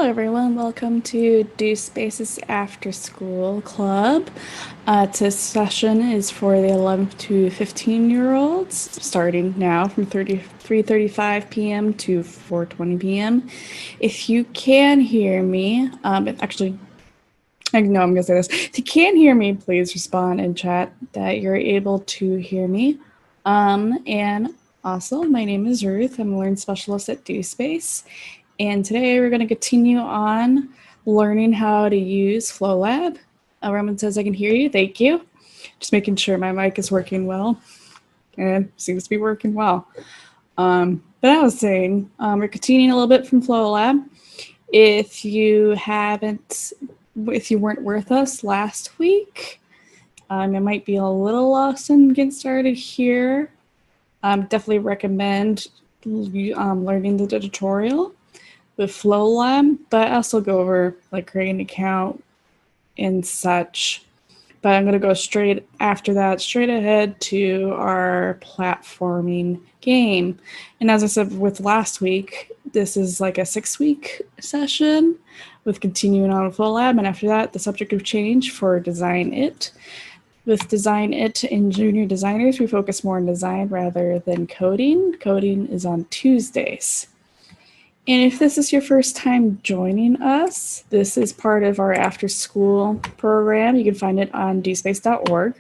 everyone. Welcome to Do Spaces After School Club. This session is for the 11 to 15-year-olds, starting now from 3:35 p.m. to 4:20 p.m. If you can hear me, actually, I know I'm going to say this. If you can hear me, please respond in chat that you're able to hear me. And also, my name is Ruth. I'm a Learn Specialist at Do Space. And today we're going to continue on learning how to use FlowLab. Roman says, I can hear you. Thank you. Just making sure my mic is working well. And it seems to be working well. But I was saying, we're continuing a little bit from FlowLab. If you weren't with us last week, it might be a little lost in getting started here. Definitely recommend learning the tutorial with FlowLab, but I also go over like creating an account and such. But I'm going to go straight ahead to our platforming game. And as I said with last week, this is like a 6-week session with continuing on with FlowLab. And after that, the subject of change for Design It. With Design It and Junior Designers, we focus more on design rather than coding. Coding is on Tuesdays. And if this is your first time joining us, this is part of our after school program. You can find it on dspace.org,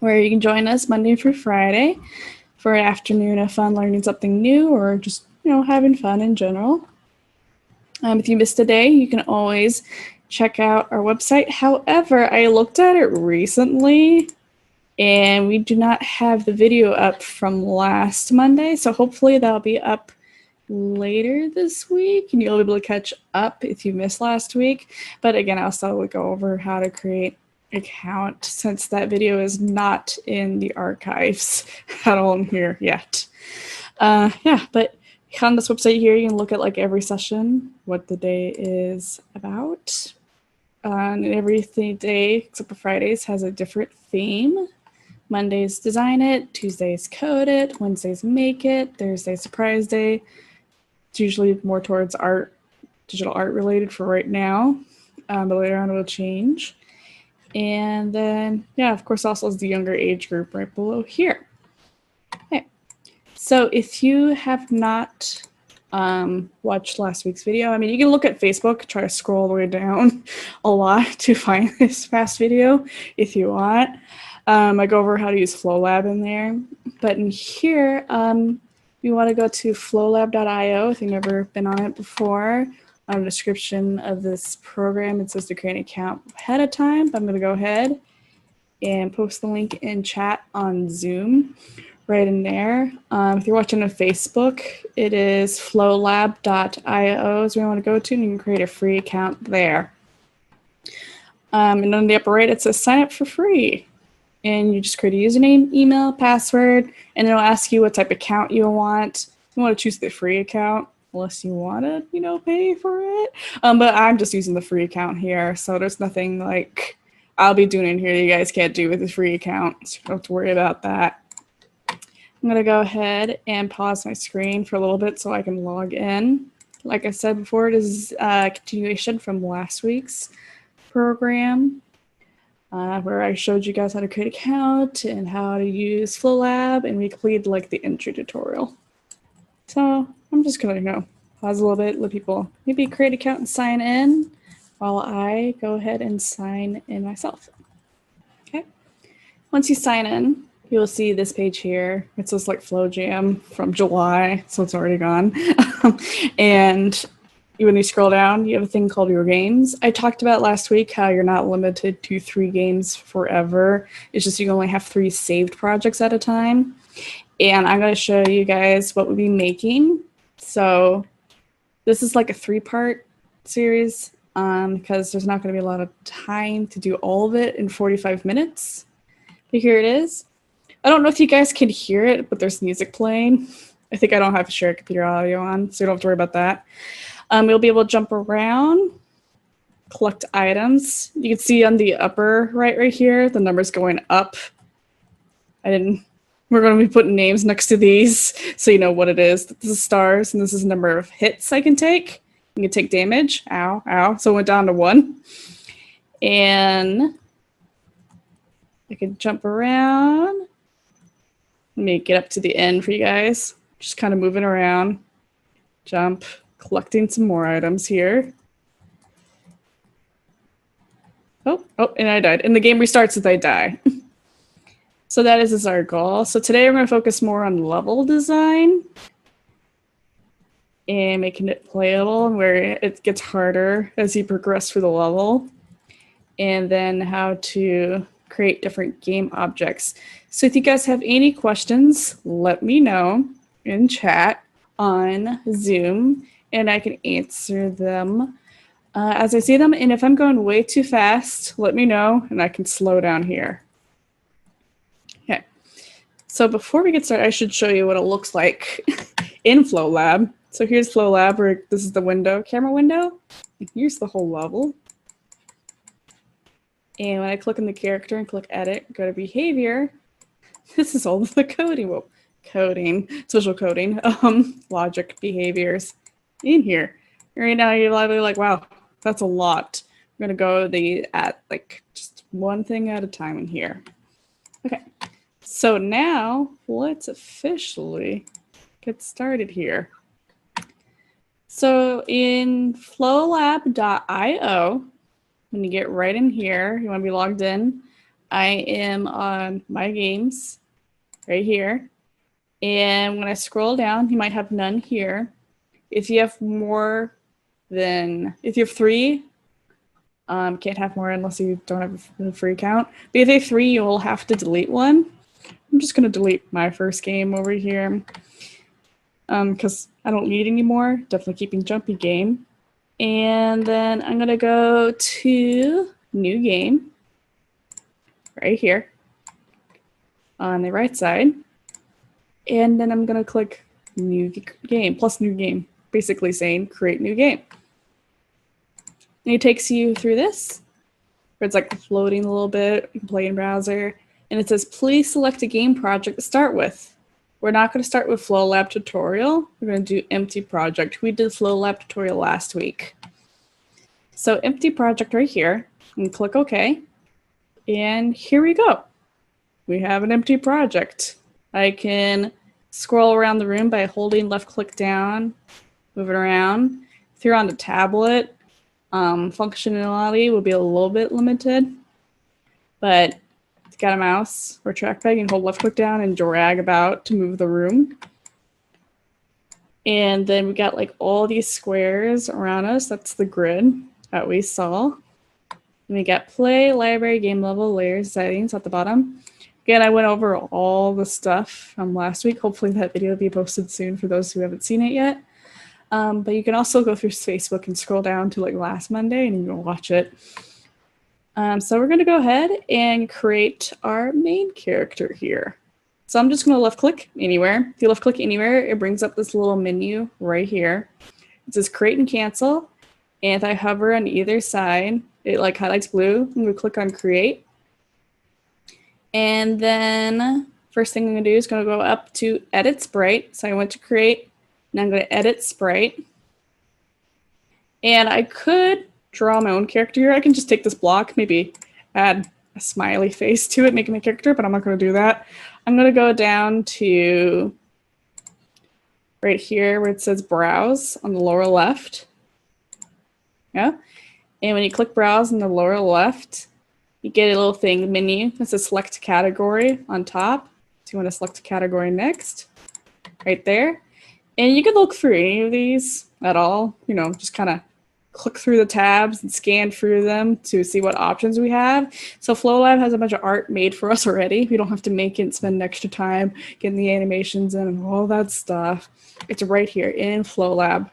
where you can join us Monday through Friday for an afternoon of fun learning something new or just, having fun in general. If you missed a day, you can always check out our website. However, I looked at it recently and we do not have the video up from last Monday. So hopefully that'll be up later this week and you'll be able to catch up if you missed last week. But again, I'll still go over how to create an account since that video is not in the archives at all in here yet. But on this website here, you can look at like every session, what the day is about. And every day, except for Fridays, has a different theme. Mondays, Design It. Tuesdays, Code It. Wednesdays, Make It. Thursday, Surprise Day. It's usually more towards art, digital art related for right now, but later on it will change. And then, of course, also is the younger age group right below here. Okay. So if you have not watched last week's video, you can look at Facebook, try to scroll all the way down a lot to find this past video if you want. I go over how to use FlowLab in there, but in here, you want to go to flowlab.io if you've never been on it before. On the description of this program, it says to create an account ahead of time, but I'm going to go ahead and post the link in chat on Zoom right in there. If you're watching on Facebook, it is flowlab.io is where you want to go to, and you can create a free account there. And on the upper right, it says sign up for free. And you just create a username, email, password, and it'll ask you what type of account you want. You want to choose the free account, unless you want to, pay for it. But I'm just using the free account here, so there's nothing like I'll be doing in here that you guys can't do with the free account, so you don't have to worry about that. I'm going to go ahead and pause my screen for a little bit so I can log in. Like I said before, it is a continuation from last week's program. Where I showed you guys how to create an account and how to use FlowLab, and we completed like the intro tutorial. So I'm just gonna pause a little bit, let people maybe create an account and sign in while I go ahead and sign in myself. Okay. Once you sign in, you'll see this page here. It says like FlowJam from July, so it's already gone. And when you scroll down, you have a thing called your games. I talked about last week how you're not limited to 3 games forever. It's just you can only have 3 saved projects at a time. And I'm going to show you guys what we'll be making. So this is like a 3-part series because there's not going to be a lot of time to do all of it in 45 minutes. But here it is. I don't know if you guys can hear it, but there's music playing. I think I don't have to share computer audio on, so you don't have to worry about that. You'll be able to jump around, collect items. You can see on the upper right here, the numbers going up. We're going to be putting names next to these so you know what it is. This is stars, and this is the number of hits I can take. You can take damage. Ow, ow. So it went down to 1. And I can jump around. Let me get up to the end for you guys. Just kind of moving around. Jump. Collecting some more items here. Oh, and I died. And the game restarts as I die. So that is our goal. So today we're going to focus more on level design and making it playable, and where it gets harder as you progress through the level, and then how to create different game objects. So if you guys have any questions, let me know in chat on Zoom, and I can answer them as I see them. And if I'm going way too fast, let me know, and I can slow down here. Okay. So before we get started, I should show you what it looks like in FlowLab. So here's FlowLab, where this is the window, camera window. And here's the whole level. And when I click on the character and click edit, go to behavior, this is all the coding, well, social coding, logic behaviors in here. Right now you're likely like, wow, that's a lot. I'm gonna go at like just one thing at a time in here. Okay, so now let's officially get started here. So in flowlab.io, when you get right in here, you want to be logged in. I am on my games right here. And when I scroll down, you might have none here. If you have if you have 3, can't have more unless you don't have a free account. But if you have 3, you'll have to delete one. I'm just going to delete my first game over here because I don't need any more. Definitely keeping Jumpy Game. And then I'm going to go to New Game right here on the right side. And then I'm going to click New Game plus New Game, basically saying create new game. And it takes you through this, where it's like floating a little bit. You can play in browser. And it says, please select a game project to start with. We're not going to start with FlowLab tutorial. We're going to do empty project. We did FlowLab tutorial last week. So empty project right here, and click OK. And here we go. We have an empty project. I can scroll around the room by holding left click down, move it around. If you're on the tablet, functionality will be a little bit limited, but if you've got a mouse or trackpad, you can hold left click down and drag about to move the room. And then we got like all these squares around us. That's the grid that we saw. And we got play, library, game level, layers, settings at the bottom. Again, I went over all the stuff from last week. Hopefully that video will be posted soon for those who haven't seen it yet. But you can also go through Facebook and scroll down to like last Monday and you can watch it. So we're going to go ahead and create our main character here. So I'm just going to left click anywhere. If you left click anywhere, it brings up this little menu right here. It says create and cancel. And if I hover on either side, it like highlights blue. I'm going to click on create. And then first thing I'm going to do is going to go up to edit sprite. So I went to create. Now I'm going to edit sprite. And I could draw my own character here. I can just take this block, maybe add a smiley face to it, making a character, but I'm not going to do that. I'm going to go down to right here where it says browse on the lower left. Yeah. And when you click browse on the lower left, you get a little thing menu that says select category on top. So you want to select a category next, right there. And you can look through any of these at all, you know, just kind of click through the tabs and scan through them to see what options we have. So FlowLab has a bunch of art made for us already. We don't have to make it and spend extra time getting the animations in and all that stuff. It's right here in FlowLab.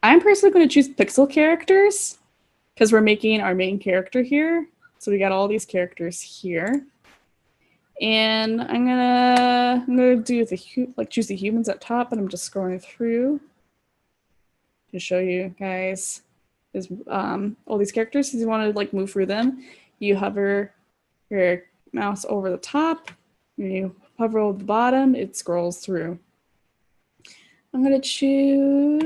I'm personally going to choose pixel characters because we're making our main character here. So we got all these characters here. And I'm gonna do choose the humans at top, and I'm just scrolling through to show you guys is all these characters. If you want to like move through them, you hover your mouse over the top, and you hover over the bottom, it scrolls through. I'm gonna choose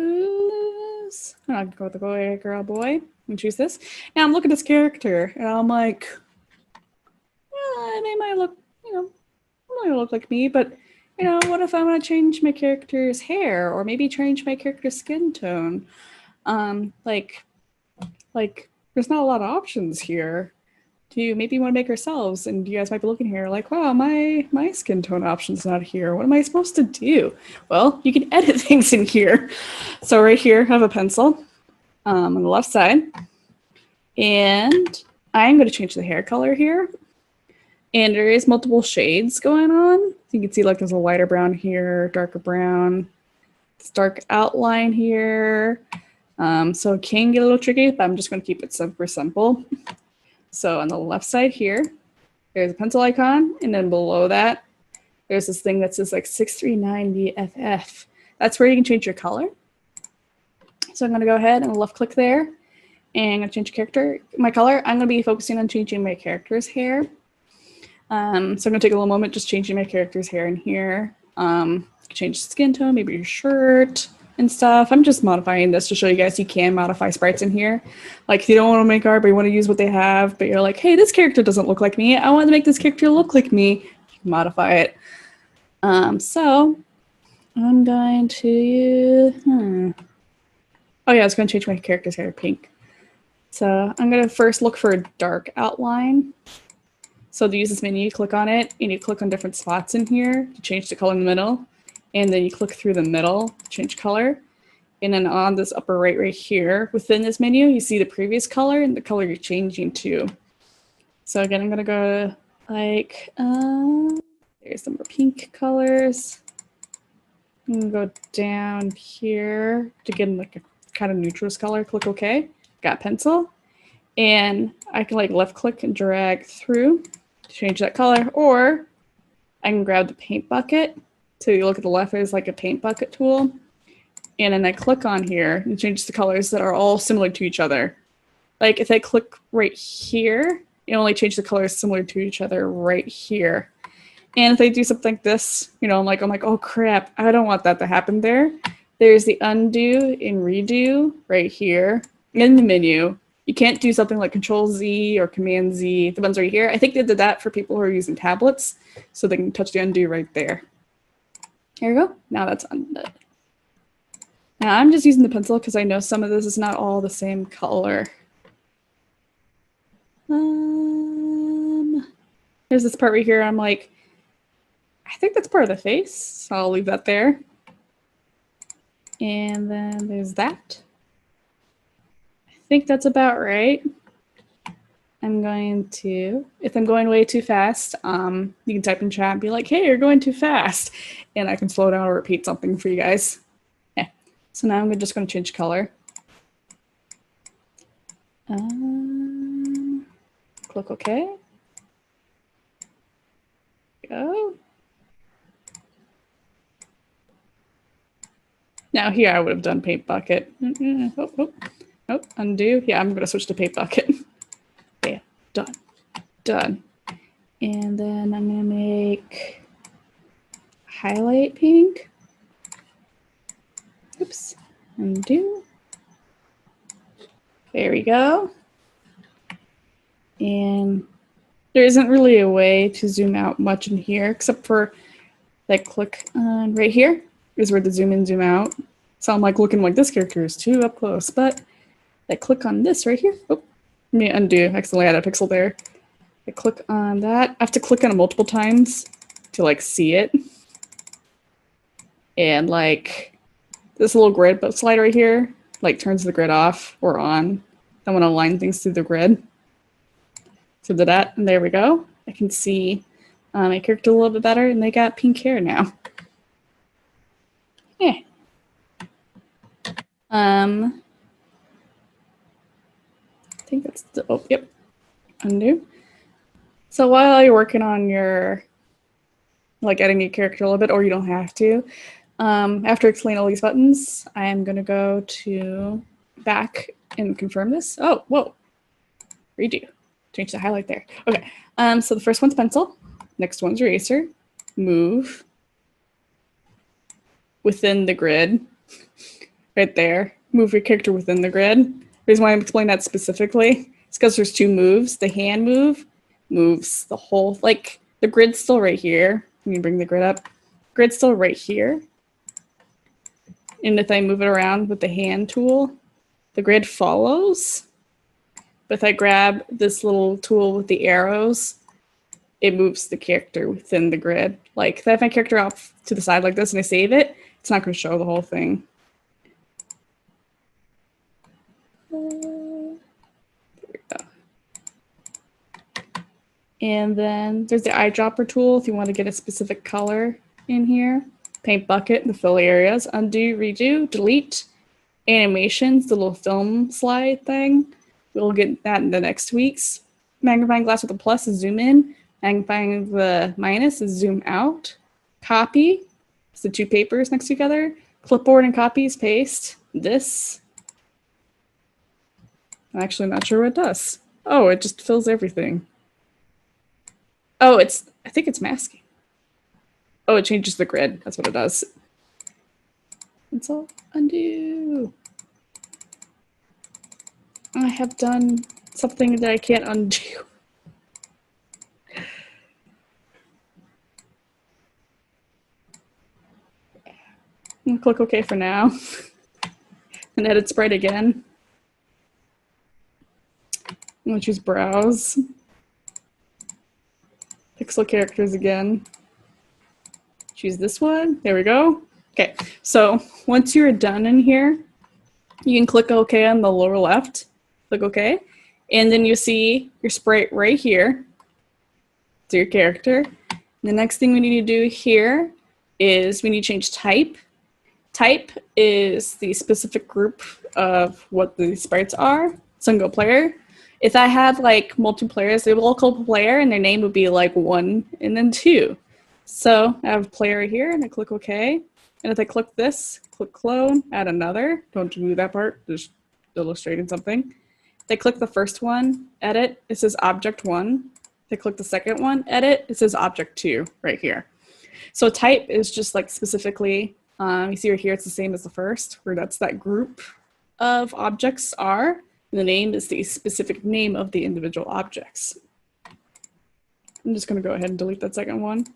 choose. I'm not gonna go with the boy, girl, boy. And choose this. And I'm looking at this character, and I'm like, they might look, might look like me, but what if I want to change my character's hair, or maybe change my character's skin tone? Like, there's not a lot of options here. Do you maybe want to make ourselves? And you guys might be looking here like, wow, my skin tone option's not here. What am I supposed to do? Well, you can edit things in here. So right here, I have a pencil on the left side. And I'm going to change the hair color here. And there is multiple shades going on. You can see like there's a lighter brown here, darker brown, this dark outline here. So it can get a little tricky, but I'm just going to keep it super simple. So on the left side here, there's a pencil icon, and then below that, there's this thing that says like 639VFF. That's where you can change your color. So I'm going to go ahead and left click there, and I'm going to change my color. I'm going to be focusing on changing my character's hair. So I'm going to take a little moment just changing my character's hair in here. Change the skin tone, maybe your shirt and stuff. I'm just modifying this to show you guys you can modify sprites in here. Like if you don't want to make art, but you want to use what they have, but you're like, hey, this character doesn't look like me. I want to make this character look like me. You can modify it. So I'm going to, oh yeah, I was going to change my character's hair pink. So I'm going to first look for a dark outline. So to use this menu, you click on it, and you click on different spots in here to change the color in the middle. And then you click through the middle to change color. And then on this upper right here, within this menu, you see the previous color and the color you're changing to. So again, I'm going to go like, there's some more pink colors. I'm going to go down here to get like a kind of neutral color. Click OK. Got pencil. And I can like left click and drag through to change that color, or I can grab the paint bucket. So you look at the left, there's like a paint bucket tool. And then I click on here and change the colors that are all similar to each other. Like if I click right here, it only changes the colors similar to each other right here. And if I do something like this, I'm like, oh crap, I don't want that to happen there. There's the undo and redo right here in the menu. You can't do something like Control Z or Command Z. The ones right here. I think they did that for people who are using tablets, so they can touch the undo right there. Here we go. Now that's undone. Now I'm just using the pencil because I know some of this is not all the same color. There's this part right here. I'm like, I think that's part of the face, so I'll leave that there. And then there's that. I think that's about right. I'm going to, if I'm going way too fast, you can type in chat and be like, hey, you're going too fast. And I can slow down or repeat something for you guys. Yeah. So now I'm just going to change color. Click OK. Go. Now here I would have done paint bucket. Oh, undo. Yeah, I'm going to switch to paint bucket. Yeah, done. And then I'm going to make highlight pink. Oops, undo. There we go. And there isn't really a way to zoom out much in here, except for like click on right here is where the zoom in, zoom out. So I'm like looking like this character is too up close, but I click on this right here. Oh, let me undo. I accidentally added a pixel there. I click on that. I have to click on it multiple times to like see it. And like this little grid slide right here, like turns the grid off or on. I want to align things through the grid. So did that, and there we go. I can see my character a little bit better, and they got pink hair now. Yeah. I think that's the, oh, yep, undo. So while you're working on your, like editing your character a little bit, or you don't have to, after explaining all these buttons, I am gonna go to back and confirm this. Oh, whoa, redo. Change the highlight there. Okay, so the first one's pencil, next one's eraser, move within the grid, right there. move your character within the grid. The reason why I'm explaining that specifically is because there's two moves. The hand move moves the whole, like the grid's still right here. Let me bring the grid up. Grid's still right here. And if I move it around with the hand tool, the grid follows. But if I grab this little tool with the arrows, it moves the character within the grid. Like if I have my character off to the side like this and I save it, it's not going to show the whole thing. There we go. And then there's the eyedropper tool if you want to get a specific color in here. Paint bucket, the fill areas, undo, redo, delete, animations, the little film slide thing. We'll get that in the next week's. Magnifying glass with a plus is zoom in. Magnifying the minus is zoom out. Copy is the two papers next to each other. Clipboard and copy is paste. This, I'm actually not sure what it does. Oh, it just fills everything. Oh, I think it's masking. Oh, it changes the grid. That's what it does. And so undo. I have done something that I can't undo. I'm gonna click OK for now and edit sprite again. I'm gonna choose browse. Pixel characters again. Choose this one. There we go. Okay, so once you're done in here, you can click OK on the lower left. Click OK. And then you see your sprite right here. To your character. The next thing we need to do here is we need to change type. Type is the specific group of what the sprites are. Single player. If I have like multiplayers, they will all call player and their name would be like 1 and then 2. So I have player here and I click OK. And if I click this, click clone, add another. Don't do that part, just illustrating something. If I click the first one, edit, it says object 1. If I click the second one, edit, it says object 2 right here. So type is just like specifically, you see right here, it's the same as the first, where that's that group of objects are. And the name is the specific name of the individual objects. I'm just gonna go ahead and delete that second one.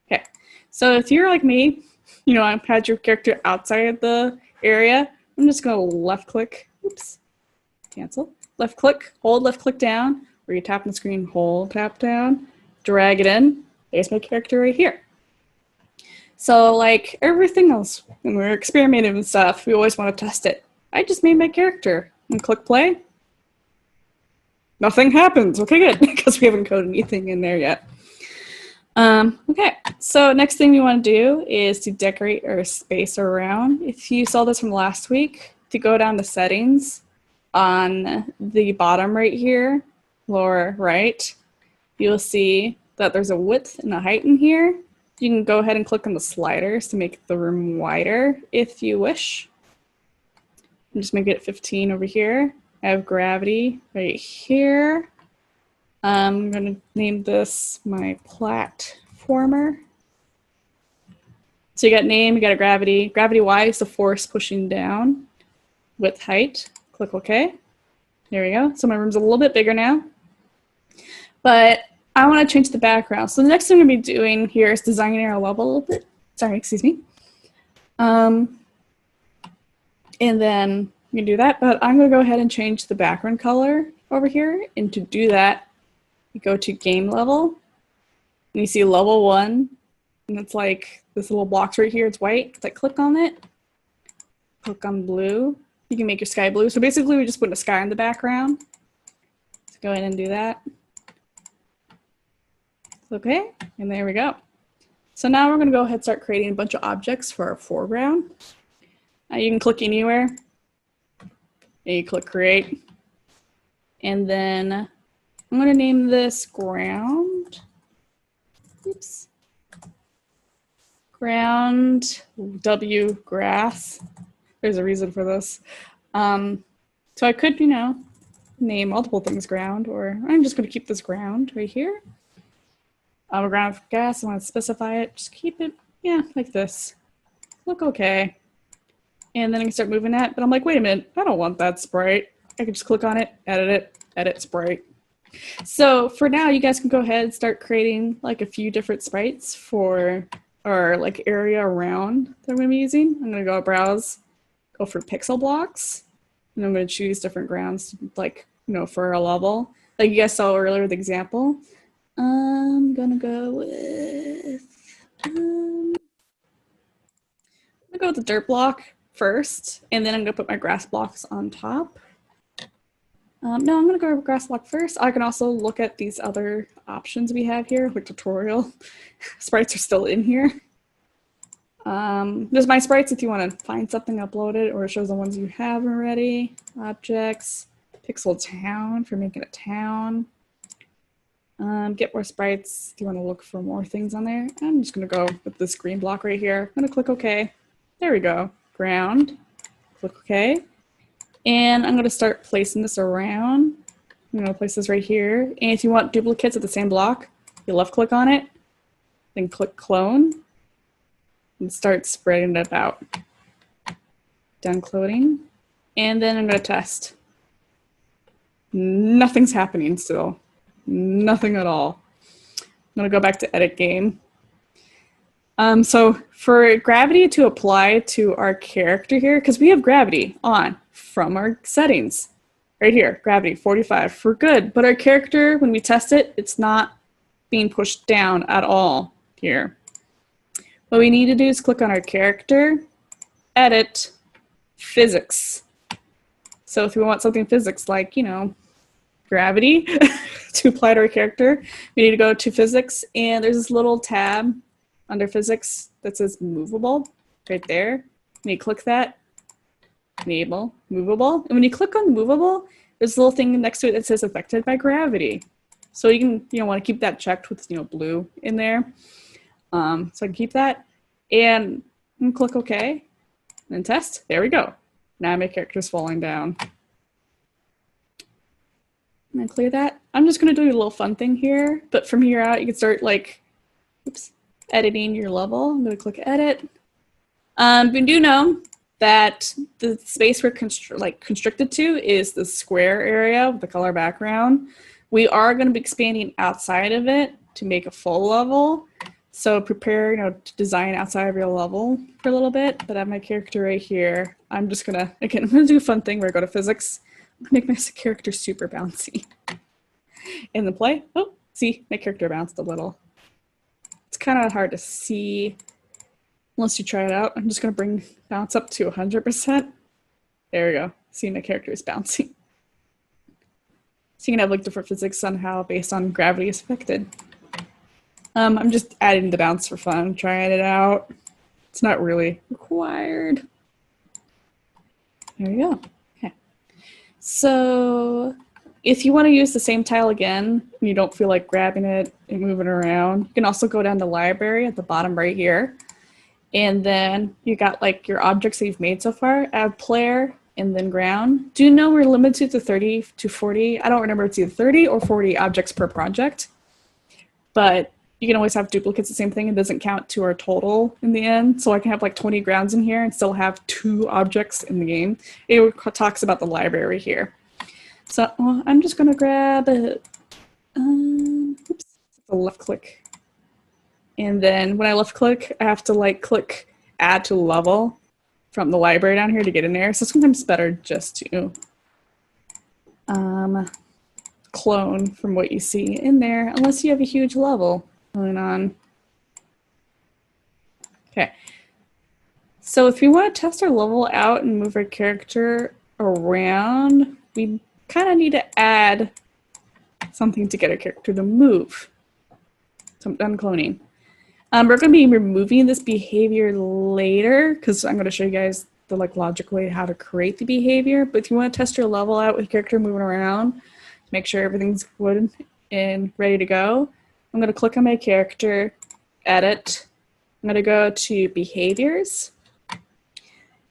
Okay, so if you're like me, you know, I've had your character outside the area, I'm just gonna left click, oops, cancel. Left click, hold left click down, where you tap on the screen, hold, tap down, drag it in. There's my character right here. So like everything else, when we're experimenting with stuff, we always want to test it. I just made my character and click play. Nothing happens. Okay, good, because we haven't coded anything in there yet. Okay, so next thing we want to do is to decorate our space around. If you saw this from last week, to go down to settings on the bottom right here, lower right, you'll see that there's a width and a height in here. You can go ahead and click on the sliders to make the room wider if you wish. I'm just make it 15 over here. I have gravity right here. I'm going to name this my platformer. So you got name, you got a gravity. Gravity Y is the force pushing down. Width, height. Click OK. There we go. So my room's a little bit bigger now. But I want to change the background. So the next thing I'm going to be doing here is designing our level a little bit. Sorry, excuse me. And then you can do that. But I'm going to go ahead and change the background color over here. And to do that, you go to game level. And you see level 1. And it's like this little box right here. It's white. It's like click on it. Click on blue. You can make your sky blue. So basically, we just put a sky in the background. Let's go ahead and do that. Okay, and there we go. So now we're going to go ahead and start creating a bunch of objects for our foreground. You can click anywhere, and you click create. And then I'm going to name this ground. Oops. Ground W grass. There's a reason for this. So I could, you know, name multiple things ground, or I'm just going to keep this ground right here. A ground for gas, I want to specify it. Just keep it, yeah, like this. Look okay. and then I can start moving that. But I'm like, wait a minute, I don't want that sprite. I can just click on it, edit sprite. So for now, you guys can go ahead and start creating like a few different sprites for our like area around that I'm going to be using. I'm going to go browse, go for pixel blocks, and I'm going to choose different grounds like, you know, for a level. Like you guys saw earlier with the example. I'm going to go with, I'm going to go with the dirt block first, and then I'm going to put my grass blocks on top. No, I'm going to go with grass block first. I can also look at these other options we have here, like tutorial. Sprites are still in here. There's my sprites if you want to find something, upload it, or it shows the ones you have already. Objects, pixel town for making a town. Get more sprites if you want to look for more things on there. I'm just going to go with this green block right here. I'm going to click OK. There we go. Ground. Click OK. And I'm going to start placing this around. I'm going to place this right here. And if you want duplicates of the same block, you left click on it, then click clone, and start spreading it out. Done cloning. And then I'm going to test. Nothing's happening still. Nothing at all. I'm going to go back to edit game. So for gravity to apply to our character here, because we have gravity on from our settings right here, gravity 45, we're good. But our character, when we test it, it's not being pushed down at all here. What we need to do is click on our character, edit, physics. So if we want something physics like, you know, gravity to apply to our character, we need to go to physics, and there's this little tab under physics that says movable right there. And you click that, enable movable. And when you click on movable, there's a little thing next to it that says affected by gravity. So you can, you know, want to keep that checked with, you know, blue in there. So I can keep that and click OK and test. There we go. Now my character's falling down. I'm gonna clear that. I'm just gonna do a little fun thing here, but from here out you can start like, oops, editing your level. I'm gonna click edit. We do know that the space we're constricted to is the square area with the color background. We are going to be expanding outside of it to make a full level. So prepare, you know, to design outside of your level for a little bit. But I have my character right here. I'm just gonna, again, I'm gonna do a fun thing where I go to physics, make my character super bouncy. In the play, oh, see, my character bounced a little. It's kind of hard to see unless you try it out. I'm just gonna bring bounce up to 100%. There we go. See, my character is bouncy. So you can have like different physics on how based on gravity is affected. I'm just adding the bounce for fun, trying it out. It's not really required. There we go. Okay. So if you want to use the same tile again, and you don't feel like grabbing it and moving around, you can also go down to library at the bottom right here. And then you got like your objects that you've made so far, add player, and then ground. Do you know we're limited to 30 to 40? I don't remember, it's either 30 or 40 objects per project. But you can always have duplicates, the same thing. It doesn't count to our total in the end. So I can have like 20 grounds in here and still have 2 objects in the game. It talks about the library here. So I'm just gonna grab a, oops, a left click. And then when I left click, I have to like click add to level from the library down here to get in there. So sometimes it's better just to clone from what you see in there, unless you have a huge level going on. Okay. So if we want to test our level out and move our character around, we kind of need to add something to get our character to move. So I'm done cloning. We're going to be removing this behavior later because I'm going to show you guys the like logic way how to create the behavior. But if you want to test your level out with your character moving around, make sure everything's good and ready to go, I'm going to click on my character, edit. I'm going to go to behaviors.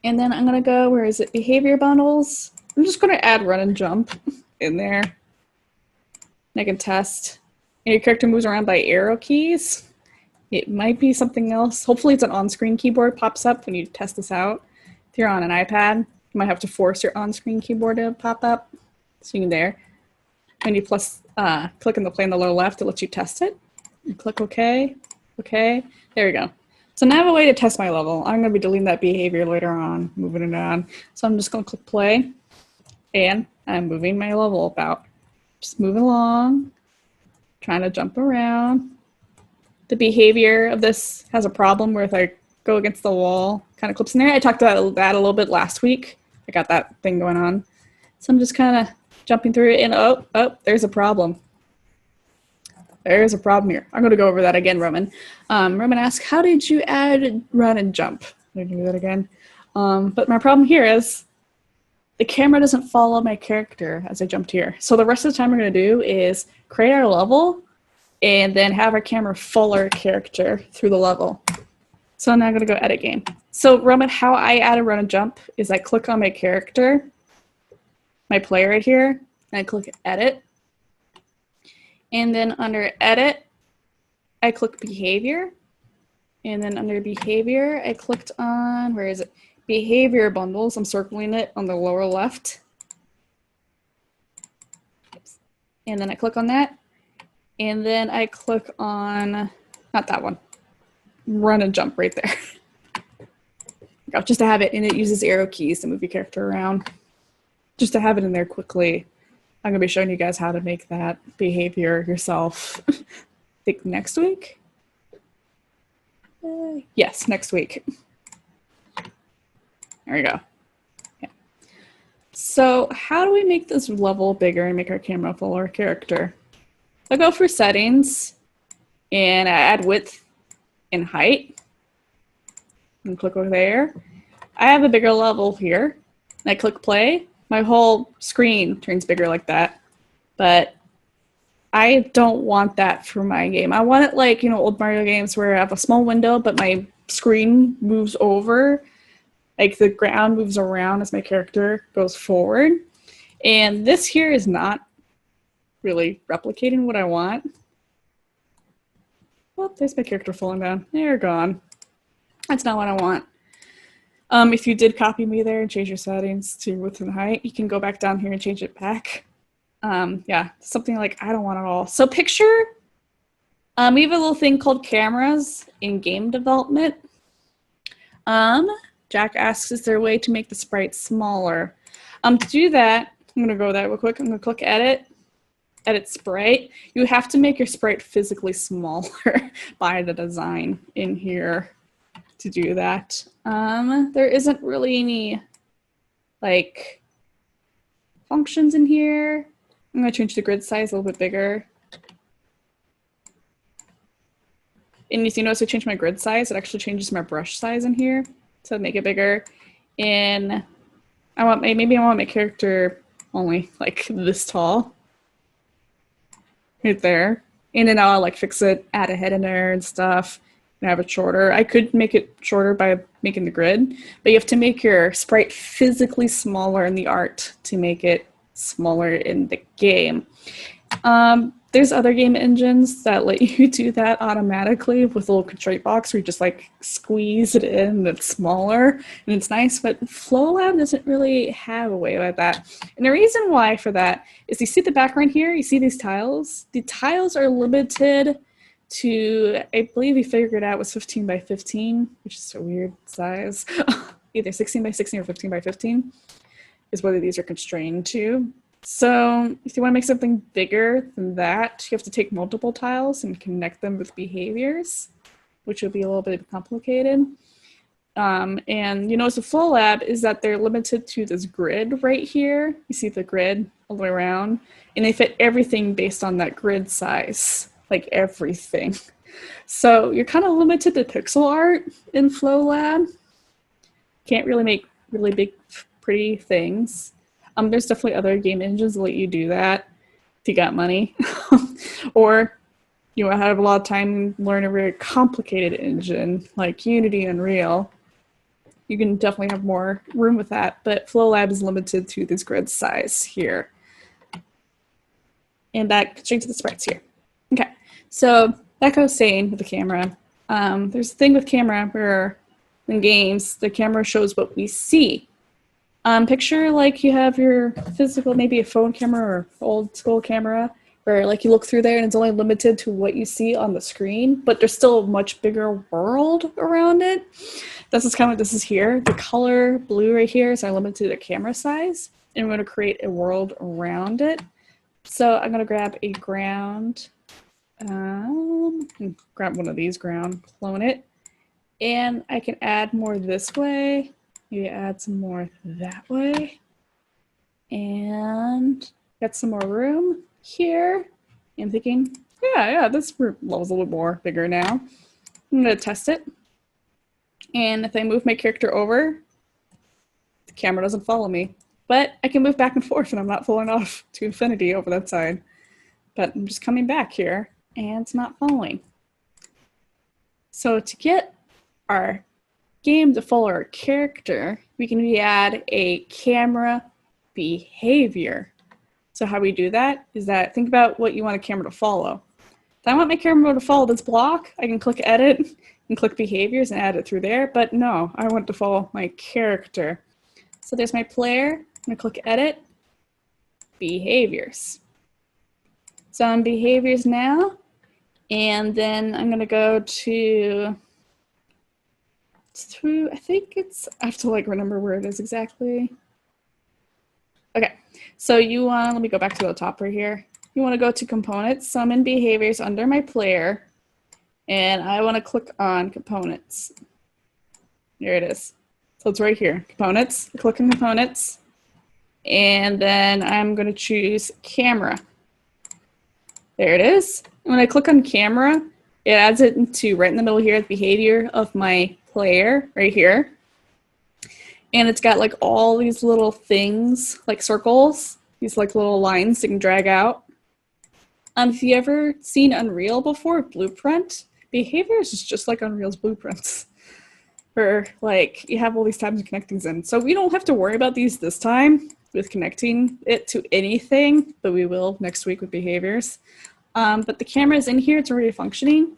And then I'm going to go, where is it? Behavior bundles. I'm just going to add run and jump in there. And I can test. And your character moves around by arrow keys. It might be something else. Hopefully it's an on-screen keyboard pops up when you test this out. If you're on an iPad, you might have to force your on-screen keyboard to pop up. So you can there. When you click on the play on the lower left, it lets you test it. You click OK. OK. There we go. So now I have a way to test my level. I'm going to be deleting that behavior later on, moving it on. So I'm just going to click play, and I'm moving my level about. Just moving along, trying to jump around. The behavior of this has a problem where if I go against the wall, kind of clips in there. I talked about that a little bit last week. I got that thing going on. So I'm just kind of jumping through it, and oh, there's a problem. There's a problem here. I'm going to go over that again, Roman. Roman asks, how did you add run and jump? I'm going to do that again. But my problem here is the camera doesn't follow my character as I jumped here. So the rest of the time we're going to do is create our level and then have our camera follow our character through the level. So now I'm going to go edit game. So Roman, how I add a run and jump is I click on my character, my player right here, and I click edit. And then under edit, I click behavior. And then under behavior, I clicked on, where is it? Behavior bundles. I'm circling it on the lower left. And then I click on that. And then I click on, not that one, run and jump right there. Just to have it, and it uses arrow keys to move your character around. Just to have it in there quickly. I'm going to be showing you guys how to make that behavior yourself. I think next week? Yes, next week. There we go. Yeah. So how do we make this level bigger and make our camera follow our character? I'll go for settings, and I add width and height. And click over there. I have a bigger level here. And I click play. My whole screen turns bigger like that, but I don't want that for my game. I want it like, old Mario games where I have a small window, but my screen moves over, like the ground moves around as my character goes forward. And this here is not really replicating what I want. Well, there's my character falling down. They're gone. That's not what I want. If you did copy me there and change your settings to width and height, you can go back down here and change it back. Yeah, something like I don't want it all. So picture, we have a little thing called cameras in game development. Jack asks, is there a way to make the sprite smaller? To do that, I'm gonna go that real quick. I'm gonna click edit sprite. You have to make your sprite physically smaller by the design in here to do that. There isn't really any like functions in here. I'm going to change the grid size a little bit bigger. And if you notice I change my grid size, it actually changes my brush size in here to make it bigger. And maybe I want my character only like this tall. Right there. And then I'll like fix it, add a head in there and stuff. And have it shorter. I could make it shorter by making the grid, but you have to make your sprite physically smaller in the art to make it smaller in the game. There's other game engines that let you do that automatically with a little constraint box where you just like squeeze it in and it's smaller and it's nice, but FlowLab doesn't really have a way like that. And the reason why for that is you see the background here, you see these tiles? The tiles are limited to, I believe we figured out was 15 by 15, which is a weird size. Either 16 by 16 or 15 by 15 is whether these are constrained to. So if you want to make something bigger than that, you have to take multiple tiles and connect them with behaviors, which will be a little bit complicated. And you notice the FlowLab is that they're limited to this grid right here. You see the grid all the way around, and they fit everything based on that grid size, like everything. So you're kind of limited to pixel art in FlowLab. Can't really make really big, pretty things. There's definitely other game engines that let you do that if you got money. Or you have a lot of time and learn a very complicated engine like Unity and Unreal. You can definitely have more room with that, but FlowLab is limited to this grid size here. And that constraints the sprites here. Okay, so that goes same with the camera. There's a thing with camera where in games, the camera shows what we see. Picture like you have your physical, maybe a phone camera or old school camera, where like you look through there and it's only limited to what you see on the screen, but there's still a much bigger world around it. This is kind of what this is here. The color blue right here is our limited to the camera size, and we're going to create a world around it. So I'm going to grab a ground, grab one of these ground, clone it, and I can add more this way. Maybe add some more that way, and get some more room here. I'm thinking, yeah, this level's a little more bigger now. I'm gonna test it. And if I move my character over, the camera doesn't follow me. But I can move back and forth and I'm not falling off to infinity over that side. But I'm just coming back here and it's not following. So to get our game to follow our character, we can add a camera behavior. So how we do that is that think about what you want a camera to follow. If I want my camera to follow this block, I can click edit and click behaviors and add it through there, but no, I want to follow my character. So there's my player, I'm gonna click edit, behaviors. So I'm behaviors now, and then I'm gonna go to, I think it's, I have to like remember where it is exactly. Okay, so you want, let me go back to the top right here. You want to go to components, summon behaviors under my player, and I want to click on components. Here it is. So it's right here, components, click on components, and then I'm going to choose camera. There it is. And when I click on camera, it adds it into right in the middle here, the behavior of my player right here. And it's got like all these little things, like circles, these like little lines you can drag out. If you ever seen Unreal before, Blueprint, behaviors is just like Unreal's blueprints. Where like you have all these tabs and connect things in. So we don't have to worry about these this time with connecting it to anything, but we will next week with behaviors. But the camera is in here, it's already functioning.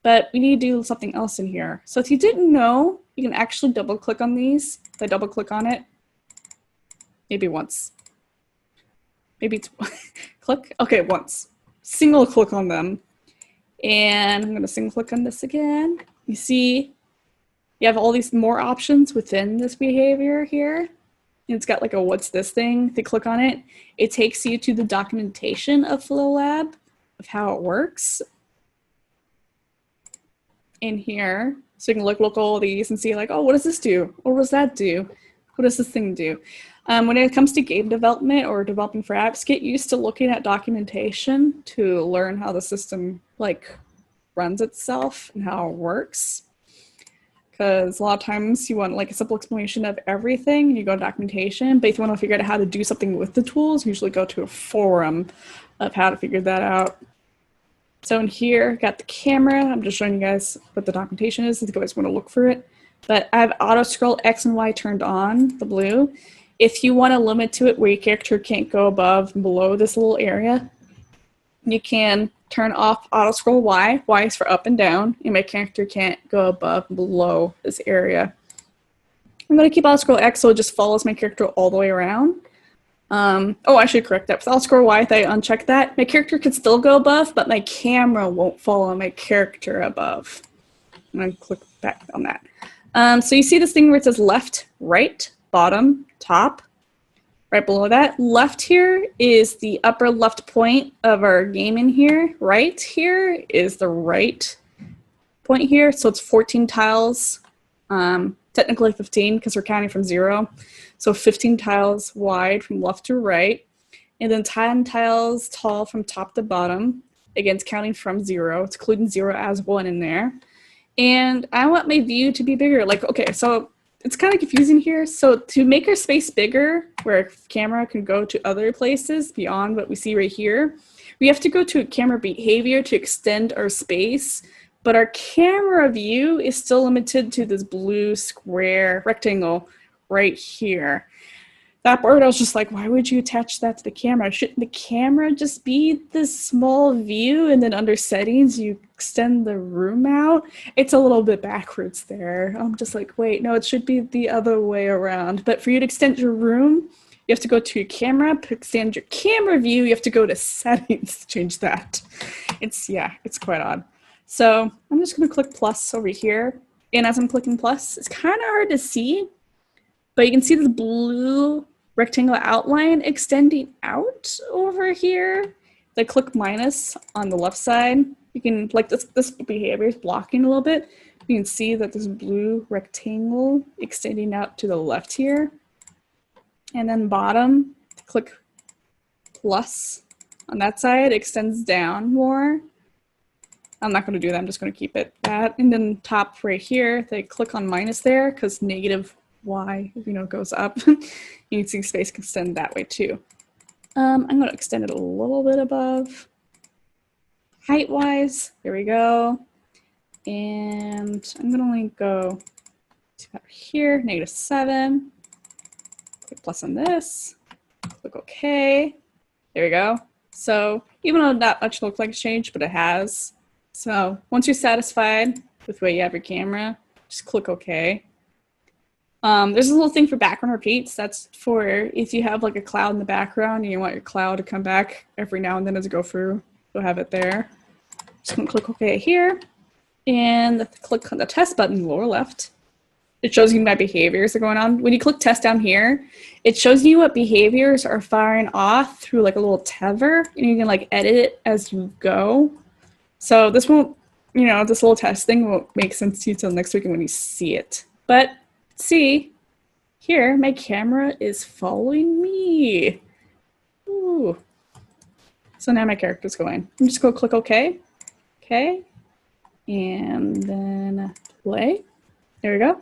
But we need to do something else in here. So if you didn't know, you can actually double click on these. If I double click on it, maybe once. Maybe click, okay, once. Single click on them. And I'm gonna single click on this again. You see, you have all these more options within this behavior here. And it's got like a what's this thing. If you click on it, it takes you to the documentation of FlowLab, of how it works. In here, so you can look at all these and see like, oh, what does this do? Or what does that do? What does this thing do? When it comes to game development or developing for apps, get used to looking at documentation to learn how the system like runs itself and how it works. Because a lot of times you want like a simple explanation of everything and you go to documentation, but if you want to figure out how to do something with the tools, usually go to a forum of how to figure that out. So in here, got the camera. I'm just showing you guys what the documentation is if you guys want to look for it. But I have auto scroll X and Y turned on, the blue. If you want to limit to it where your character can't go above and below this little area, you can turn off auto scroll Y. Y is for up and down, and my character can't go above and below this area. I'm going to keep auto scroll X so it just follows my character all the way around. Oh, I should correct that. With auto scroll Y, if I uncheck that, my character can still go above, but my camera won't follow my character above. I'm going to click back on that. So you see this thing where it says left, right, bottom, top. Right below that, left here is the upper left point of our game in here. Right here is the right point here. So it's 14 tiles, technically 15 because we're counting from 0. So 15 tiles wide from left to right. And then 10 tiles tall from top to bottom. Again, it's counting from 0. It's including 0 as 1 in there. And I want my view to be bigger. Like, okay, so it's kind of confusing here. So to make our space bigger, where a camera can go to other places beyond what we see right here, we have to go to a camera behavior to extend our space. But our camera view is still limited to this blue square rectangle right here. that part, I was just like, why would you attach that to the camera? Shouldn't the camera just be this small view, and then under settings you extend the room out? It's a little bit backwards there. I'm just like, wait, no, it should be the other way around. But for you to extend your room, you have to go to your camera, extend your camera view, you have to go to settings to change that. It's quite odd. So I'm just gonna click plus over here. And as I'm clicking plus, it's kind of hard to see, but you can see the blue rectangular outline extending out over here. If I click minus on the left side, you can, like this behavior is blocking a little bit. You can see that this blue rectangle extending out to the left here. And then bottom, click plus on that side, extends down more. I'm not going to do that, I'm just going to keep it that. And then top right here, they click on minus there because negative y, goes up. You can see space can extend that way too. I'm going to extend it a little bit above. Height-wise, there we go. And I'm going to only go to about here, -7. Click plus on this. Click OK. There we go. So even though not much looks like it's changed, but it has. So once you're satisfied with the way you have your camera, just click OK. There's a little thing for background repeats. That's for if you have like a cloud in the background and you want your cloud to come back every now and then as you go through, you'll have it there. Just gonna click OK here, and click on the test button in the lower left. It shows you my behaviors are going on. When you click test down here, it shows you what behaviors are firing off through like a little tether, and you can like edit it as you go. So this won't, this little test thing won't make sense to you till next week when you see it. But see, here, my camera is following me. Ooh. So now my character's going. I'm just going to click OK. Okay. And then play. There we go.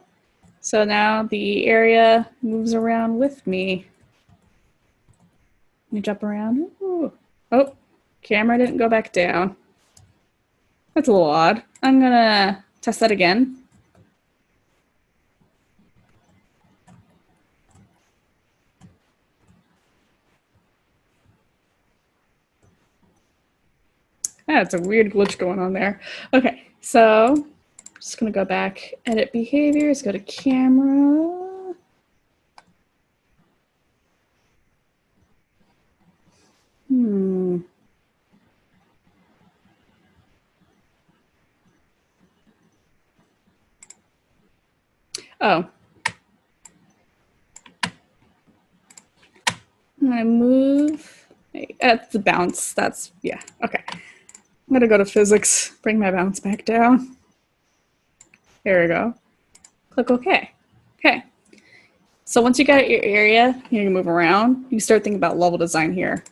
So now the area moves around with me. Let me jump around. Ooh. Oh, camera didn't go back down. That's a little odd. I'm going to test that again. That's a weird glitch going on there. Okay, so I'm just gonna go back, edit behaviors, go to camera. Oh. I'm gonna move, that's the bounce, yeah, okay. I'm gonna go to physics, bring my bounce back down. There we go. Click OK. Okay. So once you got your area, you can move around, you start thinking about level design here.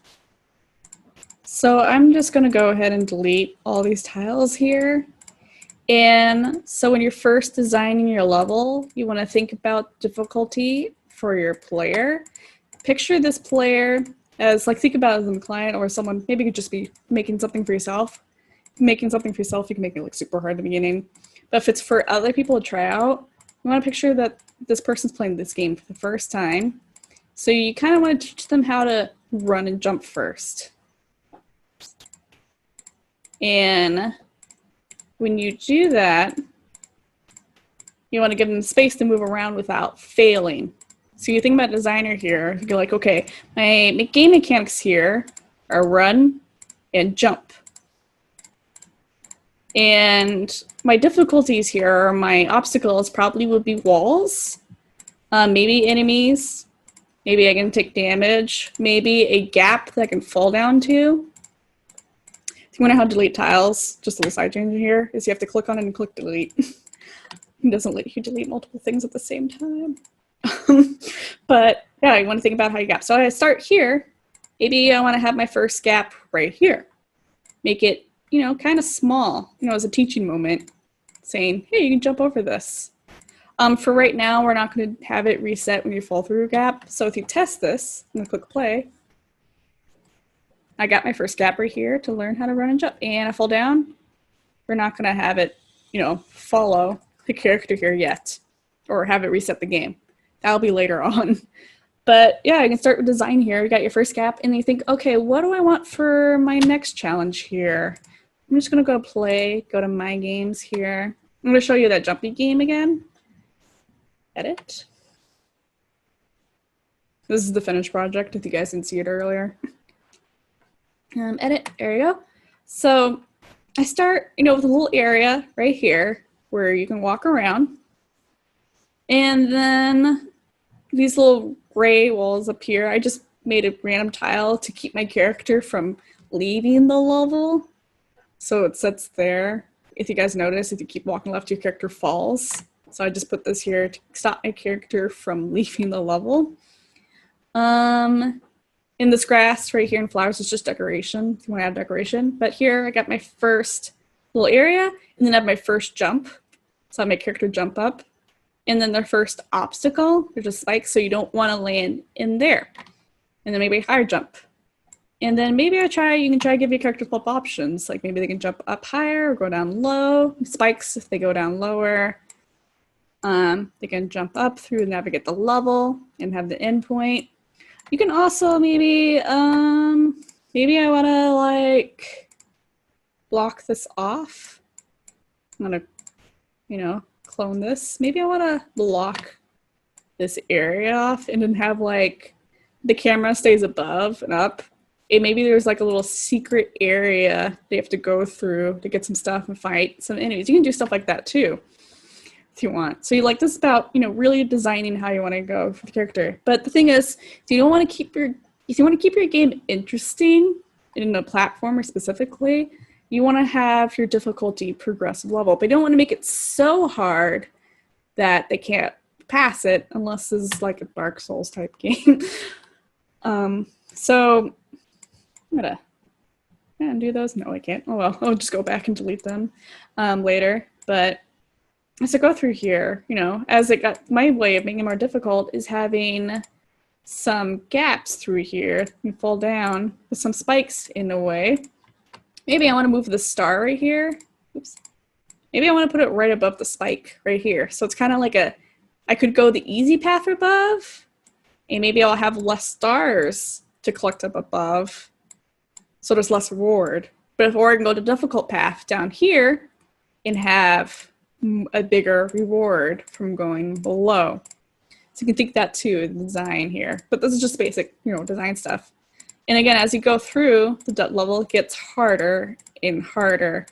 So I'm just gonna go ahead and delete all these tiles here. And so when you're first designing your level, you wanna think about difficulty for your player. Picture this player as, like, think about it as a client or someone, maybe you could just be making something for yourself. Making something for yourself, you can make it look super hard at the beginning. But if it's for other people to try out, you want to picture that this person's playing this game for the first time. So you kind of want to teach them how to run and jump first. And when you do that, you want to give them space to move around without failing. So you think about designer here, you're like, okay, my game mechanics here are run and jump. And my difficulties here, or my obstacles, probably would be walls, maybe enemies, maybe I can take damage, maybe a gap that I can fall down to. If you want to know how to delete tiles, just a little side change here, is you have to click on it and click delete. It doesn't let you delete multiple things at the same time. But yeah, you want to think about how you gap. So I start here, maybe I want to have my first gap right here. Make it, kind of small, as a teaching moment, saying, hey, you can jump over this. For right now, we're not going to have it reset when you fall through a gap. So if you test this, I'm going to click play. I got my first gap right here to learn how to run and jump. And I fall down. We're not going to have it, follow the character here yet, or have it reset the game. That'll be later on. But yeah, you can start with design here. You got your first gap, and then you think, okay, what do I want for my next challenge here? I'm just gonna go play, go to my games here. I'm gonna show you that jumpy game again. Edit. This is the finished project, if you guys didn't see it earlier. Edit, there you go. So I start, with a little area right here where you can walk around. And then these little gray walls up here, I just made a random tile to keep my character from leaving the level. So it sits there. If you guys notice, if you keep walking left, your character falls. So I just put this here to stop my character from leaving the level. In this grass right here in flowers, it's just decoration, if you want to add decoration. But here I got my first little area, and then I have my first jump. So I have my character jump up. And then their first obstacle, there's a spike, so you don't want to land in there. And then maybe a higher jump. And then maybe you can try to give your character flip options. Like maybe they can jump up higher or go down low. Spikes if they go down lower. They can jump up through, navigate the level, and have the endpoint. You can also maybe I want to like block this off. I'm gonna, clone this. Maybe I want to block this area off and then have like the camera stays above and up. And maybe there's like a little secret area they have to go through to get some stuff and fight some enemies. You can do stuff like that too, if you want. So you like this about, really designing how you want to go for the character. But the thing is, if you want to keep your game interesting in a platformer specifically, you want to have your difficulty progressive level, but you don't want to make it so hard that they can't pass it unless this is like a Dark Souls type game. So I'm gonna undo those. No, I can't. Oh well, I'll just go back and delete them later. But as I go through here, my way of making it more difficult is having some gaps through here. You fall down with some spikes in the way. Maybe I want to move the star right here. Oops. Maybe I want to put it right above the spike right here. So it's kind of like I could go the easy path above, and maybe I'll have less stars to collect up above. So there's less reward. But or I can go the difficult path down here and have a bigger reward from going below. So you can think that too, the design here. But this is just basic, design stuff. And again, as you go through, the level gets harder and harder.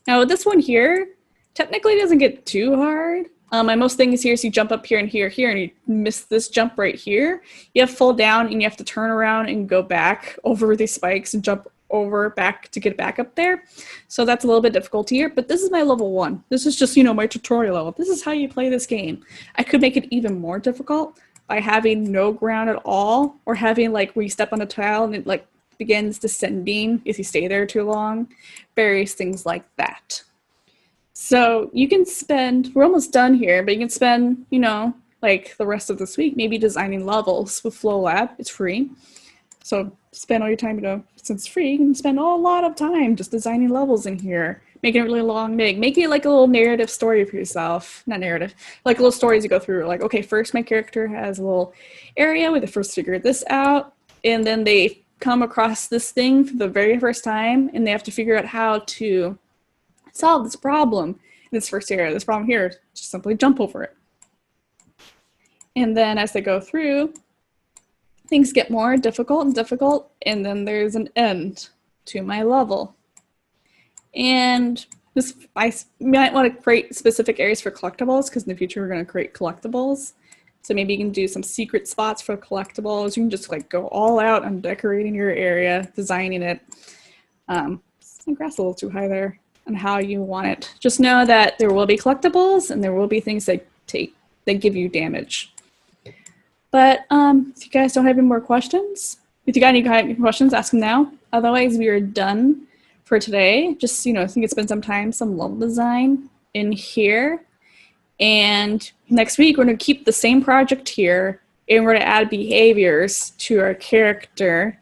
Now this one here, technically doesn't get too hard. My most thing is here, so you jump up here, and you miss this jump right here. You have to fall down, and you have to turn around and go back over these spikes and jump over back to get back up there. So that's a little bit difficult here, but this is my level 1. This is just, my tutorial level. This is how you play this game. I could make it even more difficult by having no ground at all, or having like where you step on a tile and it like begins descending if you stay there too long, various things like that. So you can spend, we're almost done here, but you can spend, like the rest of this week maybe designing levels with FlowLab. It's free. So spend all your time, since it's free, you can spend a lot of time just designing levels in here, making it really long, making it like a little narrative story for yourself. Not narrative, like little stories you go through. Like, okay, first my character has a little area where they first figure this out, and then they come across this thing for the very first time, and they have to figure out how to solve this problem in this first area. This problem here, just simply jump over it. And then as they go through, things get more difficult and difficult, and then there's an end to my level. And I might want to create specific areas for collectibles, because in the future we're going to create collectibles. So maybe you can do some secret spots for collectibles. You can just like go all out on decorating your area, designing it. The grass is a little too high there on how you want it. Just know that there will be collectibles and there will be things that give you damage. But if you guys don't have any more questions, if you got any questions, ask them now. Otherwise, we are done for today. Just, I think it's been some level design in here. And next week, we're going to keep the same project here, and we're going to add behaviors to our character.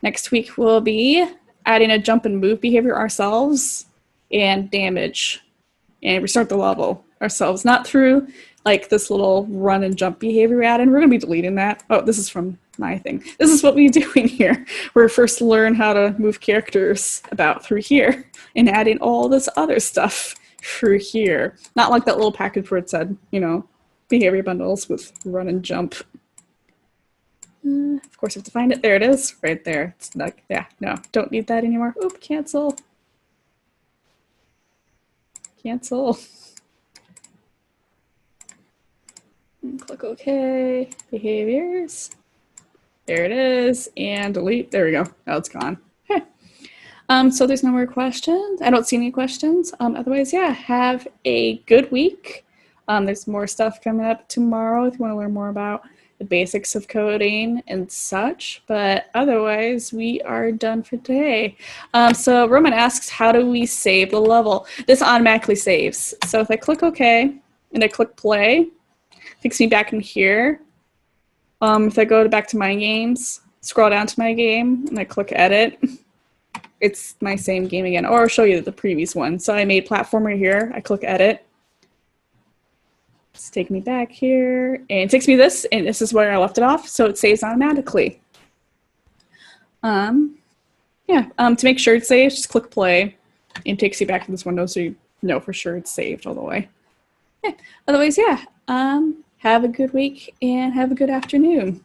Next week, we'll be adding a jump and move behavior ourselves and damage. And restart the level ourselves, not through like this little run and jump behavior we add, and we're going to be deleting that. Oh, this is from my thing. This is what we do in here. We're first learn how to move characters about through here and adding all this other stuff through here. Not like that little package where it said, you know, behavior bundles with run and jump. Of course, I have to find it. There it is, right there. It's like, yeah, no, don't need that anymore. Oop, cancel. Cancel. And click OK. Behaviors. There it is. And delete. There we go. Now it's gone. Okay. So there's no more questions. I don't see any questions. Otherwise, yeah, have a good week. There's more stuff coming up tomorrow if you want to learn more about the basics of coding and such, but otherwise we are done for today. So Roman asks, how do we save the level? This automatically saves. So if I click OK and I click play, it takes me back in here. If I go back to my games, scroll down to my game and I click edit, it's my same game again, or I'll show you the previous one. So I made platformer here, I click edit. It's taking me back here, and it takes me this, and this is where I left it off, so it saves automatically. To make sure it's saved, just click play, and it takes you back to this window so you know for sure it's saved all the way. Yeah. Otherwise, yeah, have a good week and have a good afternoon.